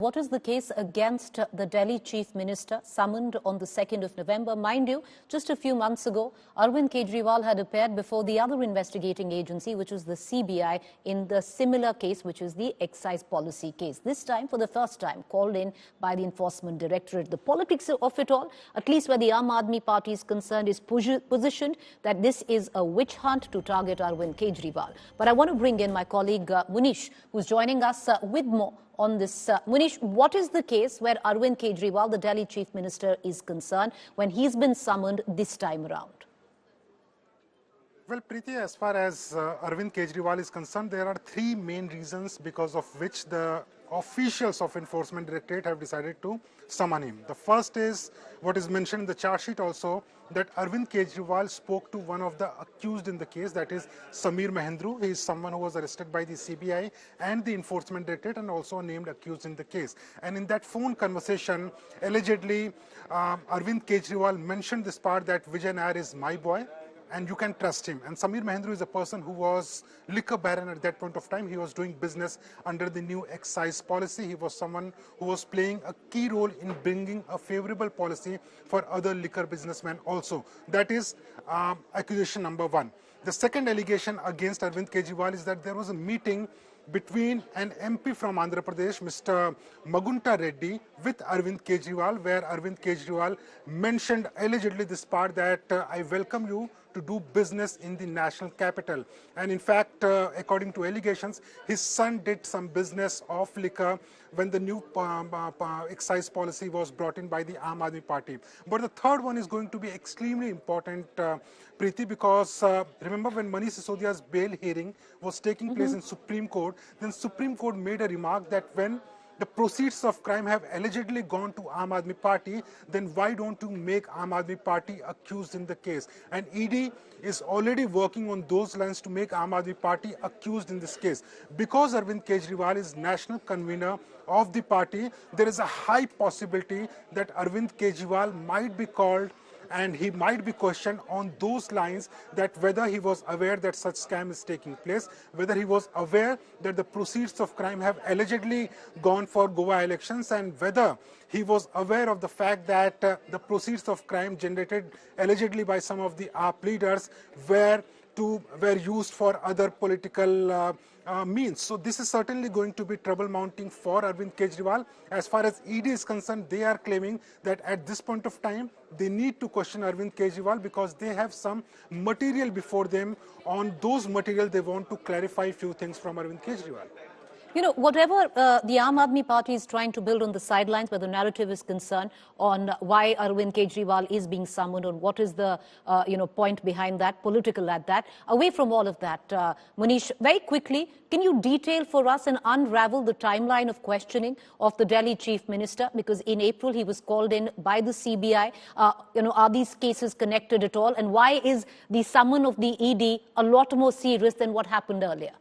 What is the case against the Delhi Chief Minister summoned on the 2nd of November? Mind you, just a few months ago, Arvind Kejriwal had appeared before the other investigating agency, which was the CBI, in the similar case, which is the excise policy case. This time, for the first time, called in by the Enforcement Directorate. The politics of it all, at least where the Aam Aadmi Party is concerned, is positioned that this is a witch hunt to target Arvind Kejriwal. But I want to bring in my colleague Munish, who's joining us with more on this. Munish, what is the case where Arvind Kejriwal, the Delhi Chief Minister, is concerned when he's been summoned this time around? Well, Preeti, as far as Arvind Kejriwal is concerned, there are three main reasons because of which the officials of Enforcement Directorate have decided to summon him. The first is what is mentioned in the charge sheet also, that Arvind Kejriwal spoke to one of the accused in the case, that is Sameer Mahendru. He is someone who was arrested by the CBI and the Enforcement Directorate and also named accused in the case. And in that phone conversation, allegedly, Arvind Kejriwal mentioned this part that Vijay Nair is my boy, and you can trust him. And Sameer Mahendru is a person who was liquor baron at that point of time. He was doing business under the new excise policy. He was someone who was playing a key role in bringing a favorable policy for other liquor businessmen also. That is accusation number one. The second allegation against Arvind Kejriwal is that there was a meeting between an MP from Andhra Pradesh, Mr. Magunta Reddy, with Arvind Kejriwal, where Arvind Kejriwal mentioned allegedly this part that I welcome you to do business in the national capital. And in fact, according to allegations, his son did some business of liquor when the new excise policy was brought in by the Aam Aadmi Party. But the third one is going to be extremely important, Preeti, because remember when Manish Sisodia's bail hearing was taking place in Supreme Court, then Supreme Court made a remark that when the proceeds of crime have allegedly gone to Aam Aadmi Party, then why don't you make Aam Aadmi Party accused in the case? And ED is already working on those lines to make Aam Aadmi Party accused in this case. Because Arvind Kejriwal is national convener of the party, there is a high possibility that Arvind Kejriwal might be called and he might be questioned on those lines, that whether he was aware that such scam is taking place, whether he was aware that the proceeds of crime have allegedly gone for Goa elections, and whether he was aware of the fact that the proceeds of crime generated allegedly by some of the AAP leaders were used for other political means. So this is certainly going to be trouble mounting for Arvind Kejriwal. As far as ED is concerned, they are claiming that at this point of time, they need to question Arvind Kejriwal because they have some material before them. On those material, they want to clarify a few things from Arvind Kejriwal. You know, whatever the Aam Aadmi Party is trying to build on the sidelines where the narrative is concerned on why Arvind Kejriwal is being summoned or what is the, point behind that, political at that, away from all of that, Munish, very quickly, can you detail for us and unravel the timeline of questioning of the Delhi Chief Minister? Because in April, he was called in by the CBI. Are these cases connected at all? And why is the summon of the ED a lot more serious than what happened earlier?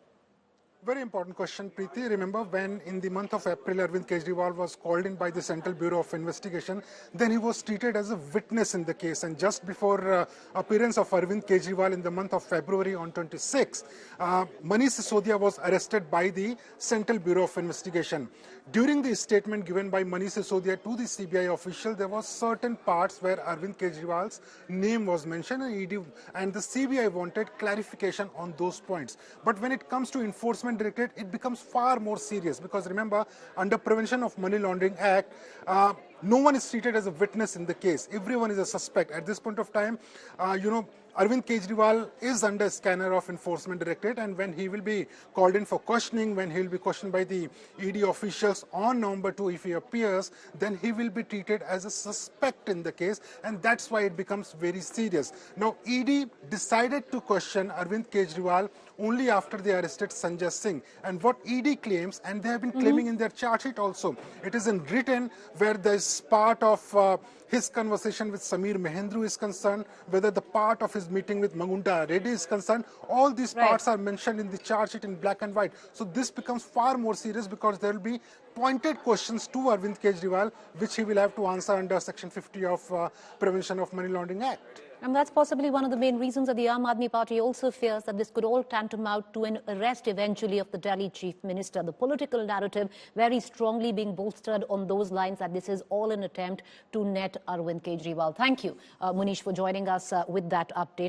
Very important question, Preeti. Remember when in the month of April, Arvind Kejriwal was called in by the Central Bureau of Investigation, then he was treated as a witness in the case. And just before appearance of Arvind Kejriwal in the month of February on 26, Manish Sisodia was arrested by the Central Bureau of Investigation. During the statement given by Manish Sisodia to the CBI official, there was certain parts where Arvind Kejriwal's name was mentioned and the CBI wanted clarification on those points. But when it comes to Enforcement Directorate, it becomes far more serious because remember, under Prevention of Money Laundering Act, no one is treated as a witness in the case. Everyone is a suspect. At this point of time, Arvind Kejriwal is under scanner of Enforcement Directorate, and when he will be called in for questioning, when he will be questioned by the ED officials on November 2, if he appears, then he will be treated as a suspect in the case, and that's why it becomes very serious. Now, ED decided to question Arvind Kejriwal only after they arrested Sanjay Singh. And what ED claims, and they have been claiming in their charge sheet also, it is in written where there's part of his conversation with Sameer Mahendru is concerned, whether the part of his meeting with Magunta Reddy is concerned, all these parts are mentioned in the charge sheet in black and white. So this becomes far more serious because there will be pointed questions to Arvind Kejriwal, which he will have to answer under Section 50 of Prevention of Money Laundering Act. And that's possibly one of the main reasons that the Aam Aadmi Party also fears that this could all tantamount to an arrest eventually of the Delhi Chief Minister. The political narrative very strongly being bolstered on those lines that this is all an attempt to net Arvind Kejriwal. Thank you, Munish, for joining us with that update.